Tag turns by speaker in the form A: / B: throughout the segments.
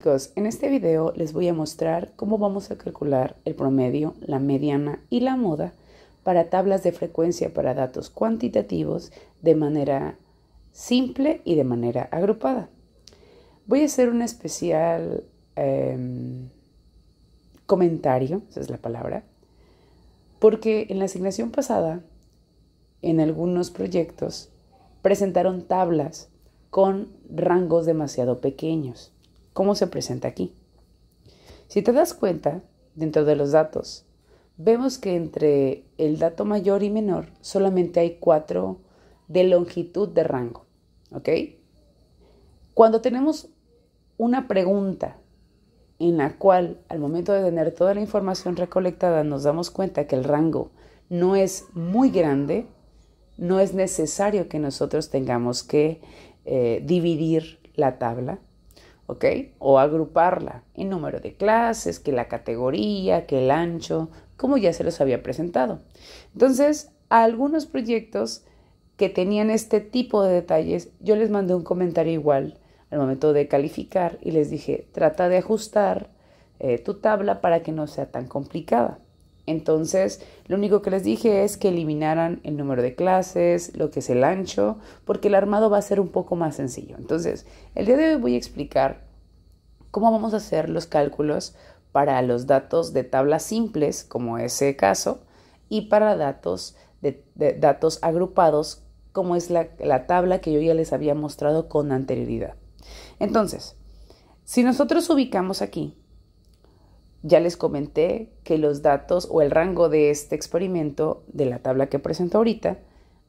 A: Chicos, en este video les voy a mostrar cómo vamos a calcular el promedio, la mediana y la moda para tablas de frecuencia para datos cuantitativos de manera simple y de manera agrupada. Voy a hacer un especial comentario, esa es la palabra, porque en la asignación pasada, en algunos proyectos, presentaron tablas con rangos demasiado pequeños. ¿Cómo se presenta aquí? Si te das cuenta, dentro de los datos, vemos que entre el dato mayor y menor solamente hay 4 de longitud de rango, ¿ok? Cuando tenemos una pregunta en la cual al momento de tener toda la información recolectada nos damos cuenta que el rango no es muy grande, no es necesario que nosotros tengamos que dividir la tabla, ¿ok? O agruparla en número de clases, que la categoría, que el ancho, como ya se los había presentado. Entonces, a algunos proyectos que tenían este tipo de detalles, yo les mandé un comentario igual al momento de calificar y les dije, trata de ajustar tu tabla para que no sea tan complicada. Entonces, lo único que les dije es que eliminaran el número de clases, lo que es el ancho, porque el armado va a ser un poco más sencillo. Entonces, el día de hoy voy a explicar cómo vamos a hacer los cálculos para los datos de tablas simples, como ese caso, y para datos datos agrupados, como es la tabla que yo ya les había mostrado con anterioridad. Entonces, si nosotros ubicamos aquí, ya les comenté que los datos o el rango de este experimento de la tabla que presento ahorita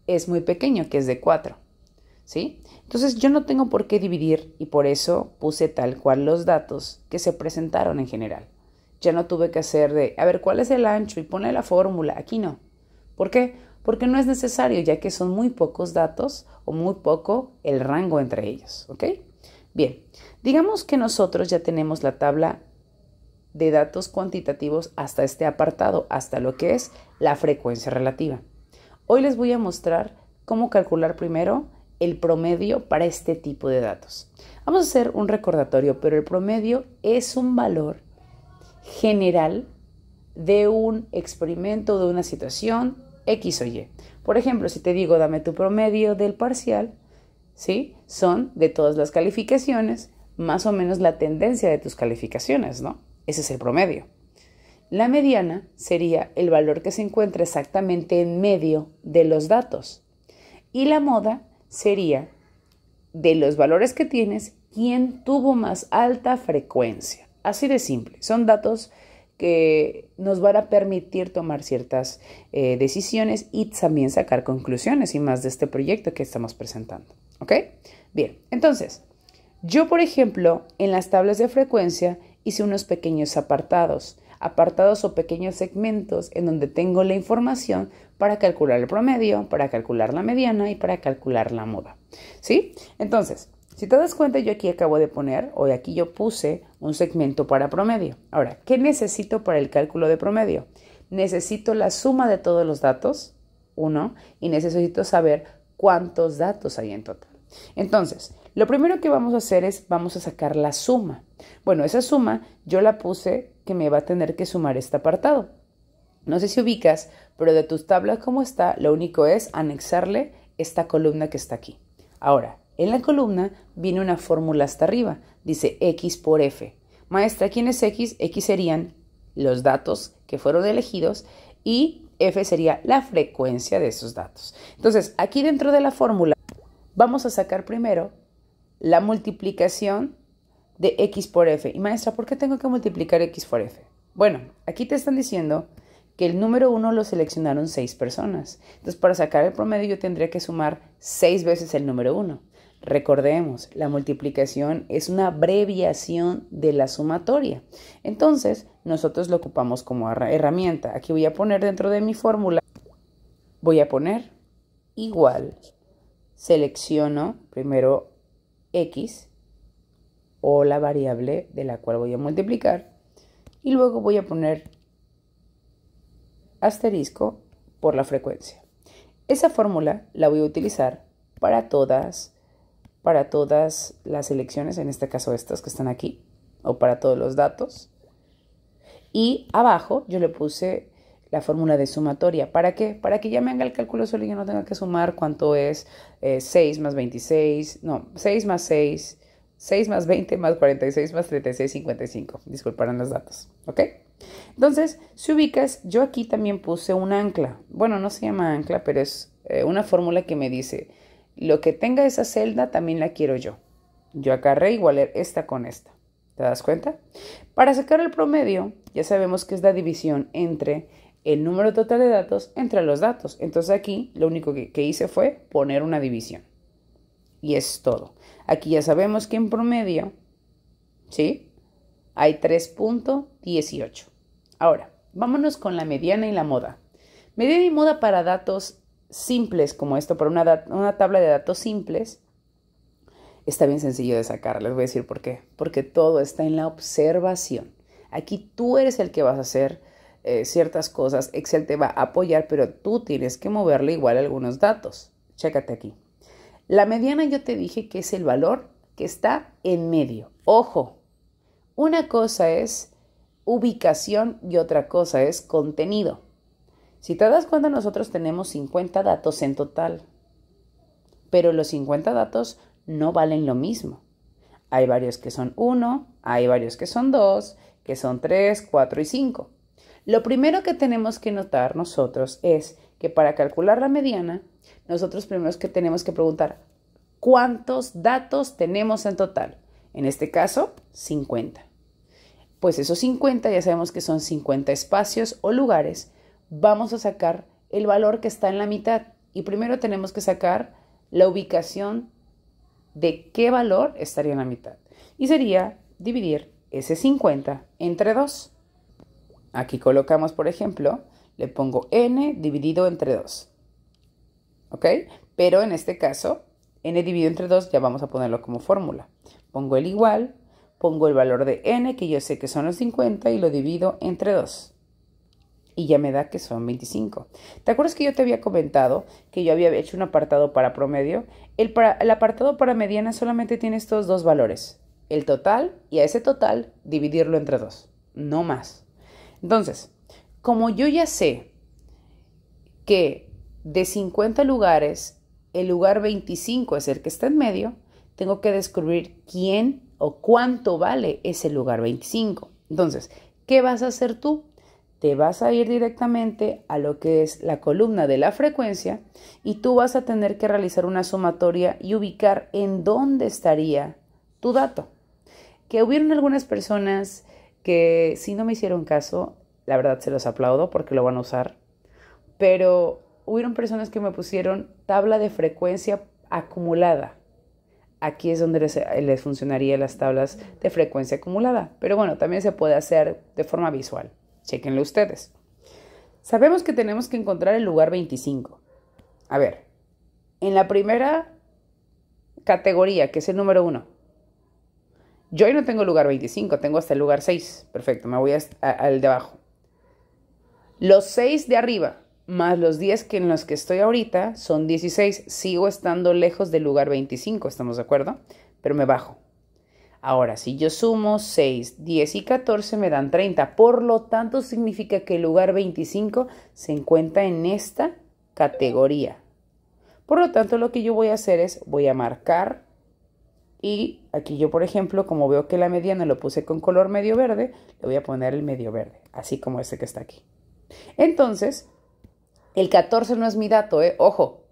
A: es muy pequeño, que es de 4, ¿sí? Entonces yo no tengo por qué dividir y por eso puse tal cual los datos que se presentaron en general. Ya no tuve que hacer a ver, ¿cuál es el ancho? Y ponle la fórmula. Aquí no. ¿Por qué? Porque no es necesario, ya que son muy pocos datos o muy poco el rango entre ellos, ¿ok? Bien, digamos que nosotros ya tenemos la tabla de datos cuantitativos hasta este apartado, hasta lo que es la frecuencia relativa. Hoy les voy a mostrar cómo calcular primero el promedio para este tipo de datos. Vamos a hacer un recordatorio, pero el promedio es un valor general de un experimento, de una situación X o Y. Por ejemplo, si te digo, dame tu promedio del parcial, ¿sí? Son de todas las calificaciones, más o menos la tendencia de tus calificaciones, ¿no? Ese es el promedio. La mediana sería el valor que se encuentra exactamente en medio de los datos. Y la moda sería de los valores que tienes, quién tuvo más alta frecuencia. Así de simple. Son datos que nos van a permitir tomar ciertas decisiones y también sacar conclusiones y más de este proyecto que estamos presentando. ¿Ok? Bien, entonces, yo por ejemplo, en las tablas de frecuencia hice unos pequeños apartados o pequeños segmentos en donde tengo la información para calcular el promedio, para calcular la mediana y para calcular la moda, ¿sí? Entonces, si te das cuenta, yo aquí acabo de poner, o aquí yo puse un segmento para promedio. Ahora, ¿qué necesito para el cálculo de promedio? Necesito la suma de todos los datos, 1, y necesito saber cuántos datos hay en total. Entonces, lo primero que vamos a hacer es, vamos a sacar la suma. Bueno, esa suma yo la puse que me va a tener que sumar este apartado. No sé si ubicas, pero de tus tablas como está, lo único es anexarle esta columna que está aquí. Ahora, en la columna viene una fórmula hasta arriba. Dice X por F. Maestra, ¿quién es X? X serían los datos que fueron elegidos y F sería la frecuencia de esos datos. Entonces, aquí dentro de la fórmula vamos a sacar primero la multiplicación de X por F. Y maestra, ¿por qué tengo que multiplicar X por F? Bueno, aquí te están diciendo que el número 1 lo seleccionaron 6 personas. Entonces, para sacar el promedio yo tendría que sumar 6 veces el número 1. Recordemos, la multiplicación es una abreviación de la sumatoria. Entonces, nosotros lo ocupamos como herramienta. Aquí voy a poner dentro de mi fórmula, voy a poner igual, selecciono primero X o la variable de la cual voy a multiplicar y luego voy a poner asterisco por la frecuencia. Esa fórmula la voy a utilizar para todas las selecciones, en este caso estas que están aquí, o para todos los datos. Y abajo yo le puse la fórmula de sumatoria. ¿Para qué? Para que ya me haga el cálculo solo y yo no tenga que sumar cuánto es 6 más 26, no, 6 más 6, 6 más 20 más 46 más 36, 55. Disculparán los datos, ¿ok? Entonces, si ubicas, yo aquí también puse un ancla. Bueno, no se llama ancla, pero es una fórmula que me dice, lo que tenga esa celda también la quiero yo. Yo agarré igualar esta con esta. ¿Te das cuenta? Para sacar el promedio, ya sabemos que es la división entre el número total de datos entre los datos. Entonces aquí lo único que hice fue poner una división. Y es todo. Aquí ya sabemos que en promedio, ¿sí?, hay 3.18. Ahora, vámonos con la mediana y la moda. Mediana y moda para datos simples como esto, para una tabla de datos simples, está bien sencillo de sacar. Les voy a decir por qué. Porque todo está en la observación. Aquí tú eres el que vas a hacer ciertas cosas. Excel te va a apoyar, pero tú tienes que moverle igual algunos datos. Chécate aquí. La mediana yo te dije que es el valor que está en medio. Ojo, una cosa es ubicación y otra cosa es contenido. Si te das cuenta, nosotros tenemos 50 datos en total, pero los 50 datos no valen lo mismo. Hay varios que son 1, hay varios que son 2, que son 3, 4 y 5. Lo primero que tenemos que notar nosotros es que para calcular la mediana, nosotros primero que tenemos que preguntar ¿cuántos datos tenemos en total? En este caso, 50. Pues esos 50 ya sabemos que son 50 espacios o lugares. Vamos a sacar el valor que está en la mitad. Y primero tenemos que sacar la ubicación de qué valor estaría en la mitad. Y sería dividir ese 50 entre 2. Aquí colocamos, por ejemplo, le pongo n dividido entre 2. ¿Ok? Pero en este caso, n dividido entre 2 ya vamos a ponerlo como fórmula. Pongo el igual, pongo el valor de n, que yo sé que son los 50, y lo divido entre 2. Y ya me da que son 25. ¿Te acuerdas que yo te había comentado que yo había hecho un apartado para promedio? El apartado para mediana solamente tiene estos dos valores. El total y a ese total dividirlo entre 2. No más. Entonces, como yo ya sé que de 50 lugares, el lugar 25 es el que está en medio, tengo que descubrir quién o cuánto vale ese lugar 25. Entonces, ¿qué vas a hacer tú? Te vas a ir directamente a lo que es la columna de la frecuencia y tú vas a tener que realizar una sumatoria y ubicar en dónde estaría tu dato. Que hubieron algunas personas que si no me hicieron caso, la verdad se los aplaudo porque lo van a usar, pero hubieron personas que me pusieron tabla de frecuencia acumulada. Aquí es donde les funcionaría las tablas de frecuencia acumulada, pero bueno, también se puede hacer de forma visual. Chéquenlo ustedes. Sabemos que tenemos que encontrar el lugar 25. A ver, en la primera categoría, que es el número 1, yo hoy no tengo lugar 25, tengo hasta el lugar 6. Perfecto, me voy al de abajo. Los 6 de arriba más los 10 en los que estoy ahorita son 16. Sigo estando lejos del lugar 25, ¿estamos de acuerdo? Pero me bajo. Ahora, si yo sumo 6, 10 y 14 me dan 30. Por lo tanto, significa que el lugar 25 se encuentra en esta categoría. Por lo tanto, lo que yo voy a hacer es, voy a marcar y aquí yo, por ejemplo, como veo que la mediana lo puse con color medio verde, le voy a poner el medio verde, así como este que está aquí. Entonces, el 14 no es mi dato, ojo,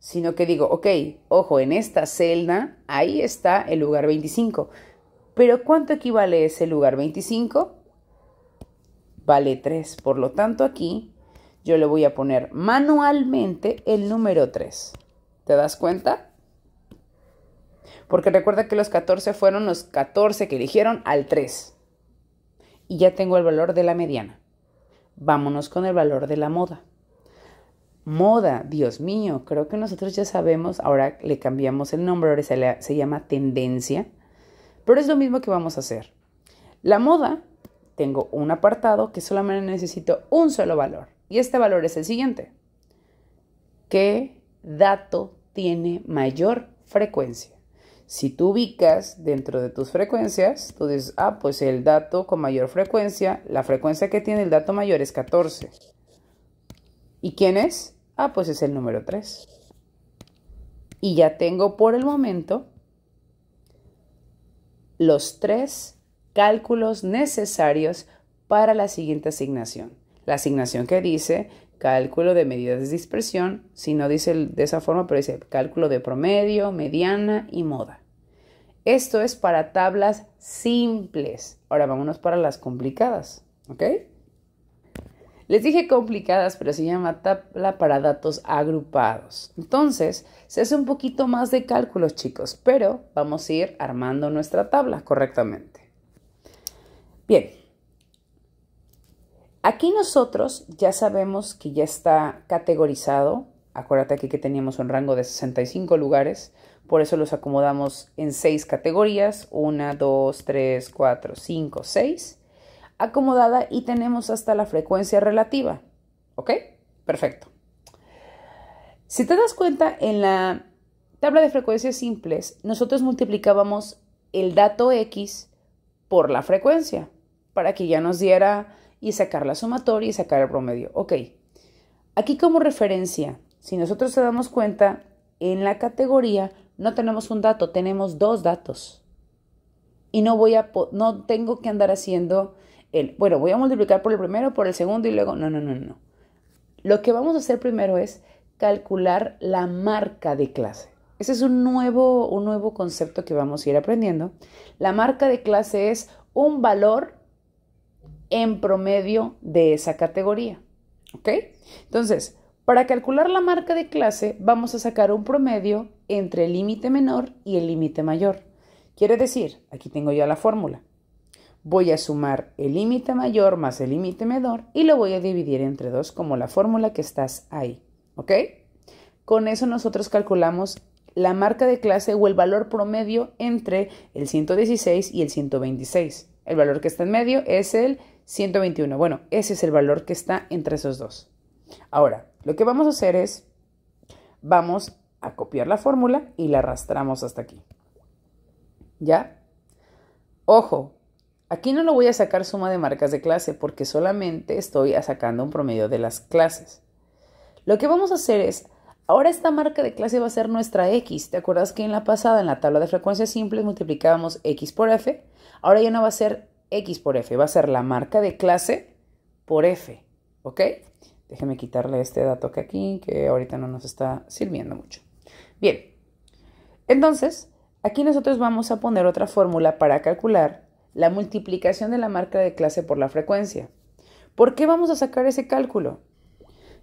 A: sino que digo, ok, ojo, en esta celda, ahí está el lugar 25. ¿Pero cuánto equivale ese lugar 25? Vale 3. Por lo tanto, aquí yo le voy a poner manualmente el número 3. ¿Te das cuenta? Porque recuerda que los 14 fueron los 14 que eligieron al 3. Y ya tengo el valor de la mediana. Vámonos con el valor de la moda. Moda, Dios mío, creo que nosotros ya sabemos, ahora le cambiamos el nombre, ahora se llama tendencia. Pero es lo mismo que vamos a hacer. La moda, tengo un apartado que solamente necesito un solo valor. Y este valor es el siguiente. ¿Qué dato tiene mayor frecuencia? Si tú ubicas dentro de tus frecuencias, tú dices, ah, pues el dato con mayor frecuencia, la frecuencia que tiene el dato mayor es 14. ¿Y quién es? Ah, pues es el número 3. Y ya tengo por el momento los 3 cálculos necesarios para la siguiente asignación. La asignación que dice cálculo de medidas de dispersión, si no dice de esa forma, pero dice cálculo de promedio, mediana y moda. Esto es para tablas simples. Ahora vámonos para las complicadas, ¿ok? Les dije complicadas, pero se llama tabla para datos agrupados. Entonces, se hace un poquito más de cálculos, chicos, pero vamos a ir armando nuestra tabla correctamente. Bien. Aquí nosotros ya sabemos que ya está categorizado. Acuérdate aquí que teníamos un rango de 65 lugares. Por eso los acomodamos en 6 categorías. 1, 2, 3, 4, 5, 6. Acomodada y tenemos hasta la frecuencia relativa. ¿Ok? Perfecto. Si te das cuenta, en la tabla de frecuencias simples, nosotros multiplicábamos el dato X por la frecuencia para que ya nos diera y sacar la sumatoria y sacar el promedio. Ok. Aquí como referencia, si nosotros nos damos cuenta, en la categoría no tenemos un dato, tenemos 2 datos. Y no tengo que andar haciendo voy a multiplicar por el primero, por el segundo y luego, no. Lo que vamos a hacer primero es calcular la marca de clase. Ese es un nuevo concepto que vamos a ir aprendiendo. La marca de clase es un valor en promedio de esa categoría. ¿Ok? Entonces, para calcular la marca de clase, vamos a sacar un promedio entre el límite menor y el límite mayor. Quiere decir, aquí tengo ya la fórmula. Voy a sumar el límite mayor más el límite menor y lo voy a dividir entre 2 como la fórmula que estás ahí. ¿Ok? Con eso nosotros calculamos la marca de clase o el valor promedio entre el 116 y el 126. El valor que está en medio es el 121. Bueno, ese es el valor que está entre esos dos. Ahora, lo que vamos a hacer es, vamos a copiar la fórmula y la arrastramos hasta aquí. ¿Ya? Ojo. Aquí no lo voy a sacar suma de marcas de clase porque solamente estoy sacando un promedio de las clases. Lo que vamos a hacer es, ahora esta marca de clase va a ser nuestra X. ¿Te acuerdas que en la pasada, en la tabla de frecuencias simples, multiplicábamos X por F? Ahora ya no va a ser X por F, va a ser la marca de clase por F. ¿Ok? Déjeme quitarle este dato que aquí, que ahorita no nos está sirviendo mucho. Bien, entonces, aquí nosotros vamos a poner otra fórmula para calcular la multiplicación de la marca de clase por la frecuencia. ¿Por qué vamos a sacar ese cálculo?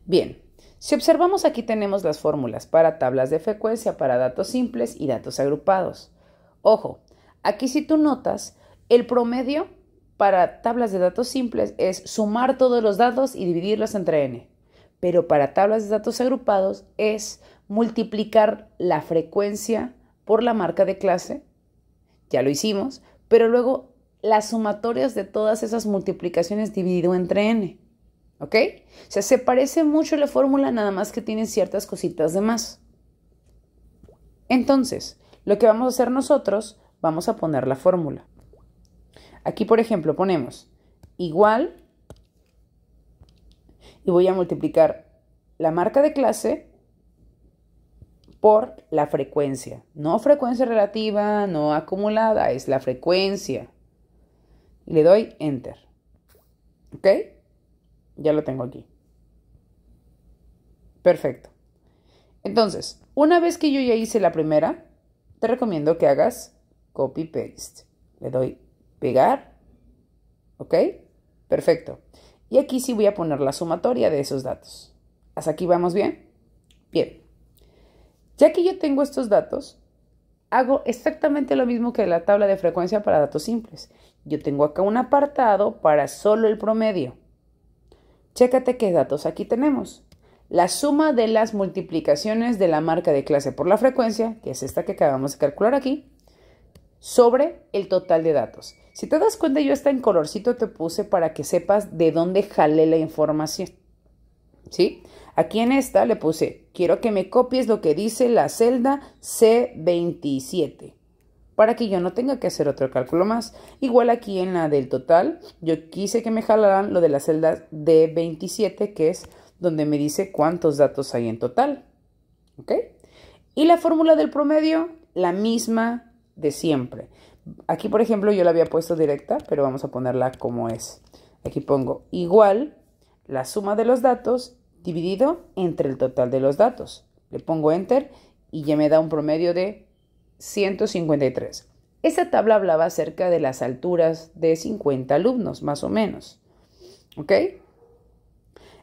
A: Bien, si observamos aquí tenemos las fórmulas para tablas de frecuencia, para datos simples y datos agrupados. Ojo, aquí si tú notas, el promedio para tablas de datos simples es sumar todos los datos y dividirlos entre n. Pero para tablas de datos agrupados es multiplicar la frecuencia por la marca de clase. Ya lo hicimos, pero luego las sumatorias de todas esas multiplicaciones dividido entre n. ¿Ok? O sea, se parece mucho la fórmula, nada más que tienen ciertas cositas de más. Entonces, lo que vamos a hacer nosotros, vamos a poner la fórmula. Aquí, por ejemplo, ponemos igual y voy a multiplicar la marca de clase por la frecuencia. No frecuencia relativa, no acumulada, es la frecuencia. Y le doy Enter. ¿Ok? Ya lo tengo aquí. Perfecto. Entonces, una vez que yo ya hice la primera, te recomiendo que hagas copy-paste. Le doy pegar. ¿Ok? Perfecto. Y aquí sí voy a poner la sumatoria de esos datos. ¿Hasta aquí vamos bien? Bien. Ya que yo tengo estos datos, hago exactamente lo mismo que la tabla de frecuencia para datos simples. Yo tengo acá un apartado para solo el promedio. Chécate qué datos aquí tenemos. La suma de las multiplicaciones de la marca de clase por la frecuencia, que es esta que acabamos de calcular aquí, sobre el total de datos. Si te das cuenta, yo hasta en colorcito te puse para que sepas de dónde jalé la información. ¿Sí? Aquí en esta le puse, quiero que me copies lo que dice la celda C27. para que yo no tenga que hacer otro cálculo más. Igual aquí en la del total, yo quise que me jalaran lo de la celda D27, que es donde me dice cuántos datos hay en total. ¿Ok? Y la fórmula del promedio, la misma de siempre. Aquí, por ejemplo, yo la había puesto directa, pero vamos a ponerla como es. Aquí pongo igual la suma de los datos dividido entre el total de los datos. Le pongo Enter y ya me da un promedio de 153. Esta tabla hablaba acerca de las alturas de 50 alumnos, más o menos. ¿Ok?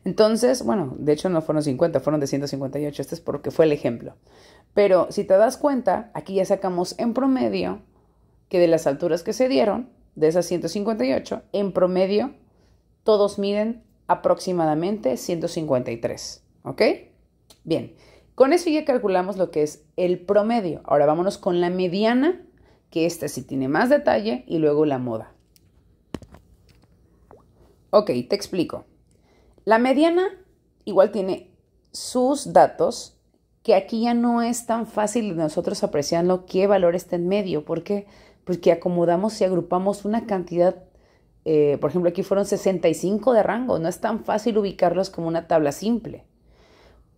A: Entonces, bueno, de hecho no fueron 50, fueron de 158. Este es porque fue el ejemplo. Pero si te das cuenta, aquí ya sacamos en promedio que de las alturas que se dieron, de esas 158, en promedio todos miden aproximadamente 153. ¿Ok? Bien, con eso ya calculamos lo que es el promedio. Ahora vámonos con la mediana, que esta sí tiene más detalle, y luego la moda. Ok, te explico. La mediana igual tiene sus datos, que aquí ya no es tan fácil de nosotros apreciarlo qué valor está en medio. ¿Por qué? Porque acomodamos y agrupamos una cantidad, por ejemplo, aquí fueron 65 de rango. No es tan fácil ubicarlos como una tabla simple.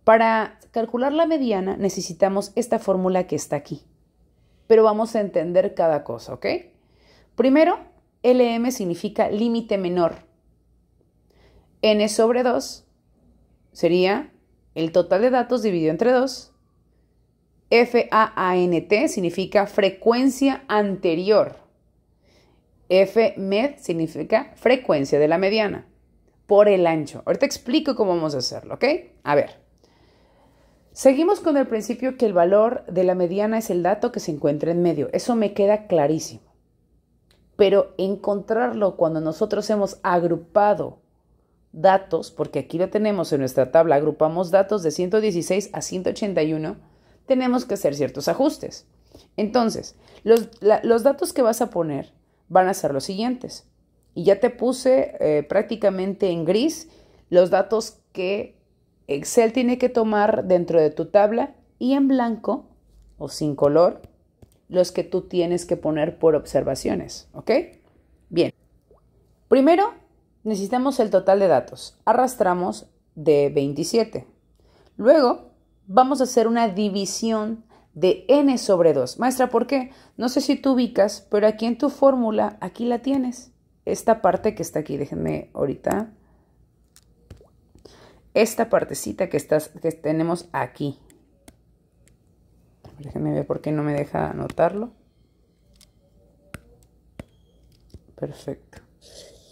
A: Para calcular la mediana necesitamos esta fórmula que está aquí. Pero vamos a entender cada cosa, ¿ok? Primero, LM significa límite menor. N sobre 2 sería el total de datos dividido entre 2. FAANT significa frecuencia anterior. FMED significa frecuencia de la mediana por el ancho. Ahorita explico cómo vamos a hacerlo, ¿ok? A ver. Seguimos con el principio que el valor de la mediana es el dato que se encuentra en medio. Eso me queda clarísimo. Pero encontrarlo cuando nosotros hemos agrupado datos, porque aquí lo tenemos en nuestra tabla, agrupamos datos de 116 a 181, tenemos que hacer ciertos ajustes. Entonces, los datos que vas a poner van a ser los siguientes. Y ya te puse prácticamente en gris los datos que Excel tiene que tomar dentro de tu tabla, y en blanco o sin color los que tú tienes que poner por observaciones. ¿Ok? Bien. Primero necesitamos el total de datos. Arrastramos de 27. Luego vamos a hacer una división de n sobre 2. Maestra, ¿por qué? No sé si tú ubicas, pero aquí en tu fórmula, aquí la tienes. Esta parte que está aquí, déjenme ahorita. Esta partecita que tenemos aquí. Déjenme ver por qué no me deja anotarlo. Perfecto.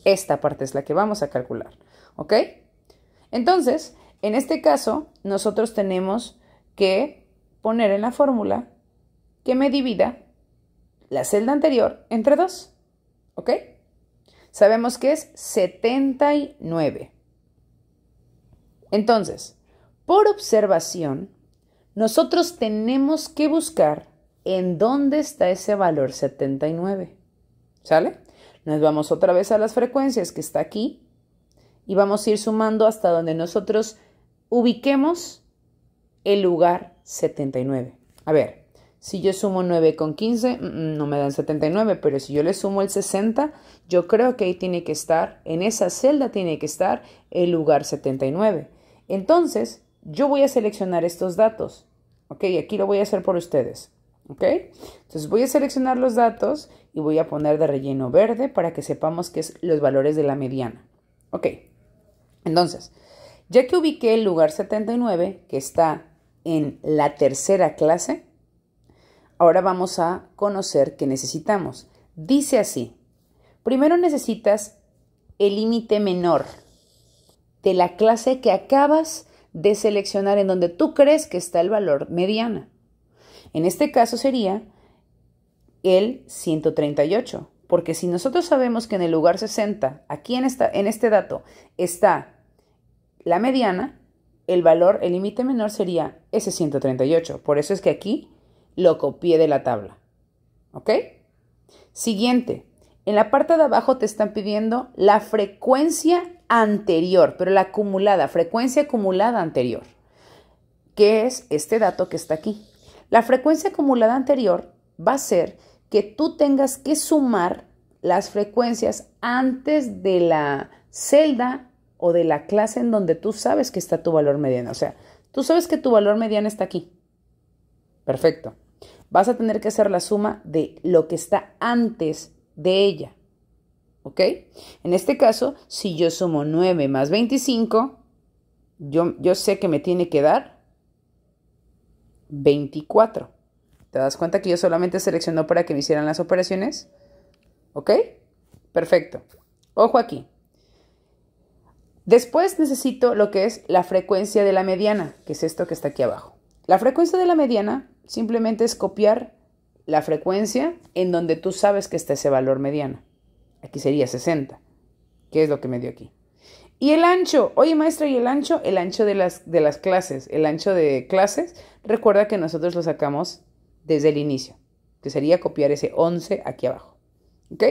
A: Esta parte es la que vamos a calcular. ¿Ok? Entonces, en este caso, nosotros tenemos que poner en la fórmula que me divida la celda anterior entre 2. ¿Ok? Sabemos que es 79. Entonces, por observación, nosotros tenemos que buscar en dónde está ese valor 79. ¿Sale? Nos vamos otra vez a las frecuencias que está aquí y vamos a ir sumando hasta donde nosotros ubiquemos el lugar 79. A ver, si yo sumo 9 con 15, no me dan 79, pero si yo le sumo el 60, yo creo que ahí tiene que estar, en esa celda tiene que estar el lugar 79. Entonces, yo voy a seleccionar estos datos. Ok, aquí lo voy a hacer por ustedes. Ok, entonces voy a seleccionar los datos y voy a poner de relleno verde para que sepamos que es los valores de la mediana. Ok, entonces, ya que ubiqué el lugar 79, que está en la tercera clase, ahora vamos a conocer qué necesitamos. Dice así, primero necesitas el límite menor de la clase que acabas de seleccionar en donde tú crees que está el valor mediana. En este caso sería el 138, porque si nosotros sabemos que en el lugar 60, aquí en este dato, está la mediana, el valor, el límite menor sería ese 138. Por eso es que aquí lo copié de la tabla. ¿Ok? Siguiente, en la parte de abajo te están pidiendo la frecuencia anterior, pero la acumulada, frecuencia acumulada anterior, que es este dato que está aquí. La frecuencia acumulada anterior va a ser que tú tengas que sumar las frecuencias antes de la celda o de la clase en donde tú sabes que está tu valor mediano. O sea, tú sabes que tu valor mediano está aquí. Perfecto. Vas a tener que hacer la suma de lo que está antes de ella. ¿Ok? En este caso, si yo sumo 9 más 25, yo sé que me tiene que dar 24. ¿Te das cuenta que yo solamente seleccionó para que me hicieran las operaciones? ¿Ok? Perfecto. Ojo aquí. Después necesito lo que es la frecuencia de la mediana, que es esto que está aquí abajo. La frecuencia de la mediana simplemente es copiar la frecuencia en donde tú sabes que está ese valor mediano. Aquí sería 60, que es lo que me dio aquí. Y el ancho, oye maestra, ¿y el ancho? El ancho de las clases, el ancho de clases, recuerda que nosotros lo sacamos desde el inicio, que sería copiar ese 11 aquí abajo. ¿Ok?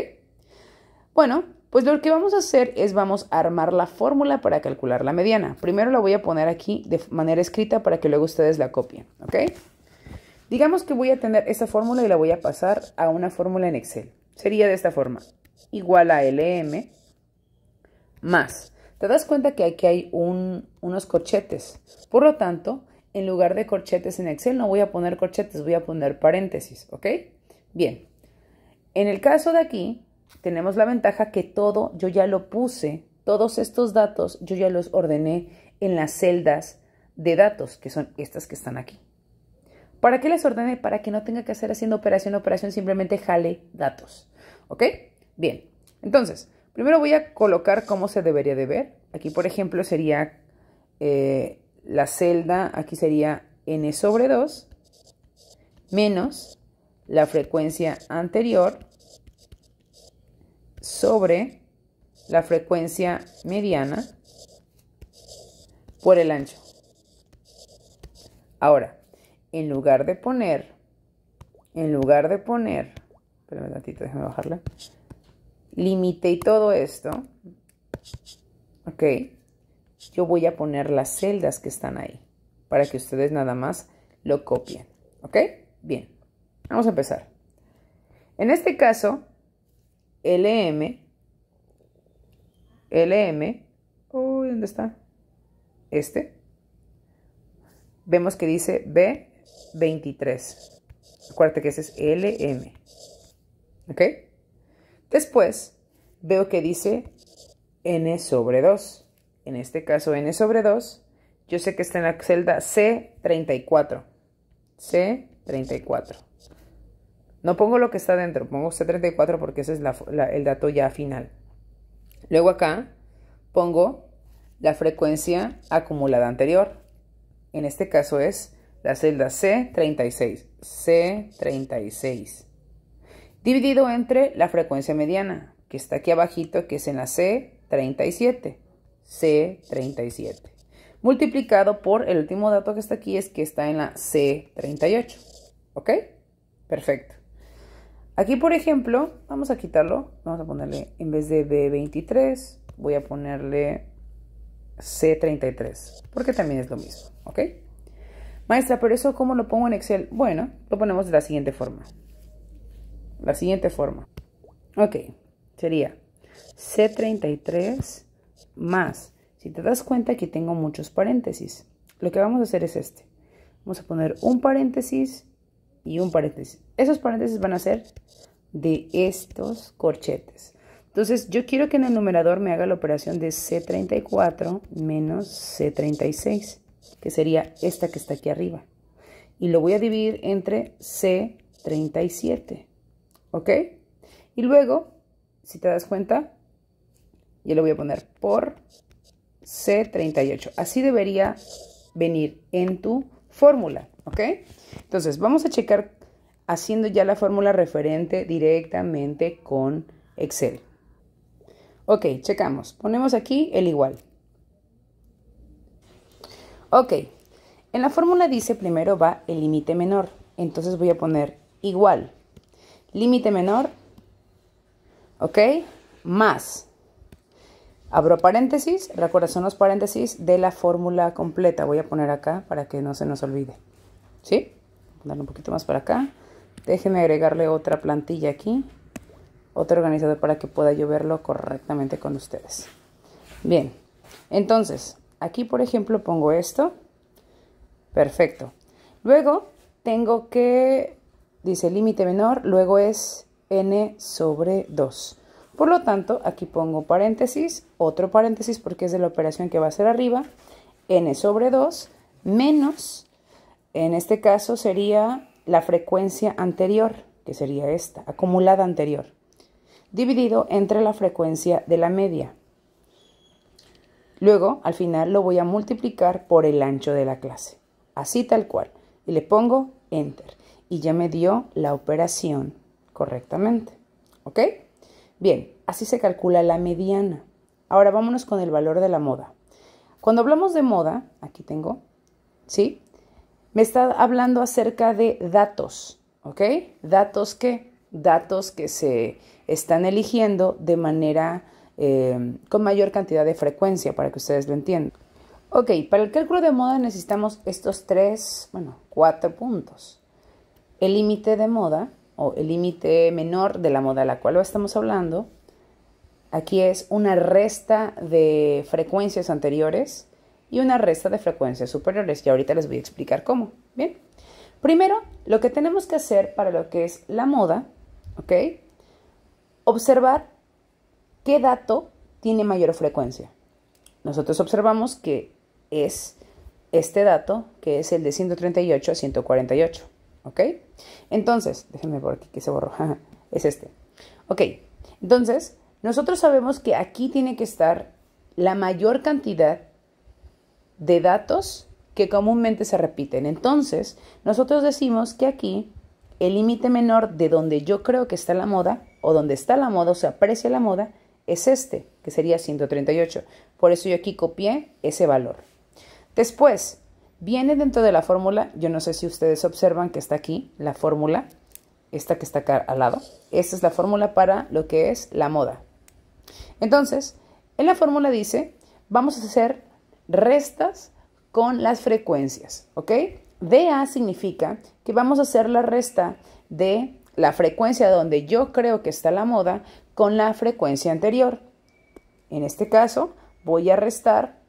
A: Bueno, pues lo que vamos a hacer es vamos a armar la fórmula para calcular la mediana. Primero la voy a poner aquí de manera escrita para que luego ustedes la copien. ¿Ok? Digamos que voy a tener esta fórmula y la voy a pasar a una fórmula en Excel. Sería de esta forma. Igual a LM más. Te das cuenta que aquí hay unos corchetes. Por lo tanto, en lugar de corchetes en Excel no voy a poner corchetes, voy a poner paréntesis. ¿Ok? Bien. En el caso de aquí, tenemos la ventaja que todo yo ya lo puse. Todos estos datos yo ya los ordené en las celdas de datos, que son estas que están aquí. ¿Para qué les ordené? Para que no tenga que hacer haciendo operación, simplemente jale datos. ¿Ok? Bien. Entonces, primero voy a colocar cómo se debería de ver. Aquí, por ejemplo, sería la celda, aquí sería n sobre 2 menos la frecuencia anterior sobre la frecuencia mediana por el ancho. Ahora, en lugar de poner, espérame un ratito, déjame bajarla, límite y todo esto, ok, yo voy a poner las celdas que están ahí, para que ustedes nada más lo copien, ok, bien, vamos a empezar. En este caso, LM, uy, ¿dónde está? Vemos que dice B23. Acuérdate que ese es LM. ¿Ok? Después veo que dice N sobre 2. En este caso N sobre 2, yo sé que está en la celda C34. C34. No pongo lo que está dentro, pongo C34 porque ese es el dato ya final. Luego acá pongo la frecuencia acumulada anterior. En este caso es la celda C36. C36. Dividido entre la frecuencia mediana, que está aquí abajito, que es en la C37. C37. Multiplicado por el último dato que está aquí, es que está en la C38. ¿Ok? Perfecto. Aquí, por ejemplo, vamos a quitarlo. Vamos a ponerle, en vez de B23, voy a ponerle C33, porque también es lo mismo. ¿Ok? Maestra, pero eso ¿cómo lo pongo en Excel? Bueno, lo ponemos de la siguiente forma. Ok, sería C33 más. Si te das cuenta que tengo muchos paréntesis, lo que vamos a hacer es este. Vamos a poner un paréntesis y un paréntesis. Esos paréntesis van a ser de estos corchetes. Entonces, yo quiero que en el numerador me haga la operación de C34 menos C36, que sería esta que está aquí arriba. Y lo voy a dividir entre C37. ¿Ok? Y luego, si te das cuenta, yo le voy a poner por C38. Así debería venir en tu fórmula. ¿Ok? Entonces, vamos a checar haciendo ya la fórmula referente directamente con Excel. Ok, checamos. Ponemos aquí el igual. Ok, en la fórmula dice primero va el límite menor. Entonces voy a poner igual. Límite menor, ok, más. Abro paréntesis, recuerda, son los paréntesis de la fórmula completa. Voy a poner acá para que no se nos olvide. ¿Sí? Voy a ponerlo un poquito más para acá. Déjenme agregarle otra plantilla aquí, otro organizador para que pueda yo verlo correctamente con ustedes. Bien, entonces, aquí por ejemplo pongo esto. Perfecto. Luego tengo que, dice límite menor, luego es n sobre 2. Por lo tanto, aquí pongo paréntesis, otro paréntesis porque es de la operación que va a ser arriba, n sobre 2 menos, en este caso sería la frecuencia anterior, que sería esta, acumulada anterior, dividido entre la frecuencia de la media. Luego, al final, lo voy a multiplicar por el ancho de la clase, así tal cual, y le pongo Enter, y ya me dio la operación correctamente, ¿ok? Bien, así se calcula la mediana. Ahora vámonos con el valor de la moda. Cuando hablamos de moda, aquí tengo, ¿sí? Me está hablando acerca de datos, ¿ok? ¿Datos qué? Datos que se están eligiendo de manera con mayor cantidad de frecuencia, para que ustedes lo entiendan. Ok, para el cálculo de moda necesitamos estos 4 puntos. El límite de moda, o el límite menor de la moda a la cual estamos hablando, aquí es una resta de frecuencias anteriores y una resta de frecuencias superiores. Y ahorita les voy a explicar cómo. Bien, primero lo que tenemos que hacer para lo que es la moda, ¿ok? Observar qué dato tiene mayor frecuencia. Nosotros observamos que es este dato, que es el de 138 a 148, ¿ok? Entonces, déjenme por aquí que se borró, es este. Ok, entonces, nosotros sabemos que aquí tiene que estar la mayor cantidad de datos que comúnmente se repiten. Entonces, nosotros decimos que aquí el límite menor de donde yo creo que está la moda, o donde está la moda, o se aprecia la moda, es este, que sería 138. Por eso yo aquí copié ese valor. Después, viene dentro de la fórmula, yo no sé si ustedes observan que está aquí, la fórmula, esta que está acá al lado. Esta es la fórmula para lo que es la moda. Entonces, en la fórmula dice, vamos a hacer restas con las frecuencias, ¿ok? DA significa que vamos a hacer la resta de la frecuencia donde yo creo que está la moda con la frecuencia anterior. En este caso, voy a restar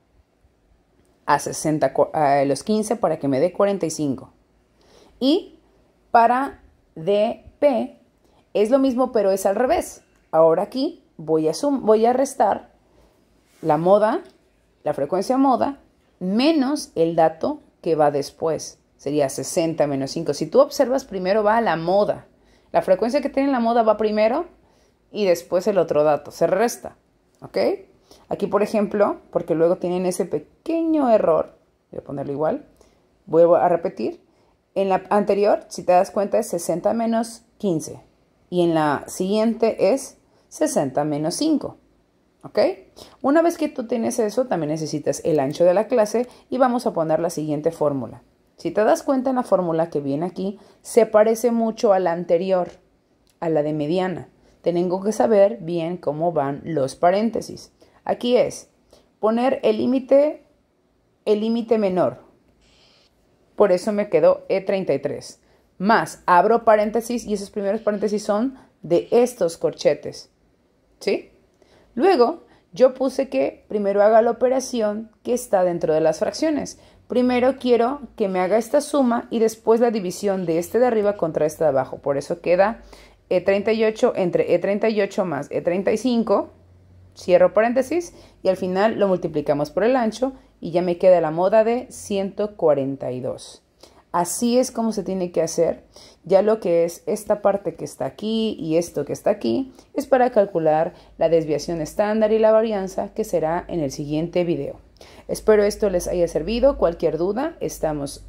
A: a los 15 para que me dé 45. Y para DP es lo mismo, pero es al revés. Ahora aquí voy a restar la moda, la frecuencia moda, menos el dato que va después. Sería 60 menos 5. Si tú observas, primero va la moda. La frecuencia que tiene la moda va primero y después el otro dato. Se resta, ¿ok? Aquí, por ejemplo, porque luego tienen ese pequeño error, voy a ponerlo igual, vuelvo a repetir. En la anterior, si te das cuenta, es 60 menos 15. Y en la siguiente es 60 menos 5. ¿Ok? Una vez que tú tienes eso, también necesitas el ancho de la clase y vamos a poner la siguiente fórmula. Si te das cuenta en la fórmula que viene aquí, se parece mucho a la anterior, a la de mediana. Tengo que saber bien cómo van los paréntesis. Aquí es poner el límite menor. Por eso me quedó E33. Más, abro paréntesis y esos primeros paréntesis son de estos corchetes. ¿Sí? Luego, yo puse que primero haga la operación que está dentro de las fracciones. Primero quiero que me haga esta suma y después la división de este de arriba contra este de abajo. Por eso queda E38 entre E38 más E35. Cierro paréntesis y al final lo multiplicamos por el ancho y ya me queda la moda de 142. Así es como se tiene que hacer. Ya lo que es esta parte que está aquí y esto que está aquí es para calcular la desviación estándar y la varianza, que será en el siguiente video. Espero esto les haya servido. Cualquier duda, estamos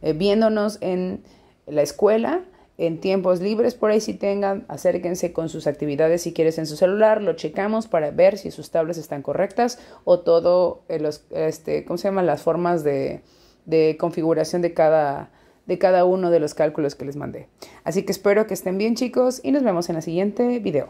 A: viéndonos en la escuela, en tiempos libres, por ahí si tengan, acérquense con sus actividades si quieres en su celular, lo checamos para ver si sus tablas están correctas o todo, ¿cómo se llaman? Las formas de configuración de cada uno de los cálculos que les mandé. Así que espero que estén bien, chicos, y nos vemos en el siguiente video.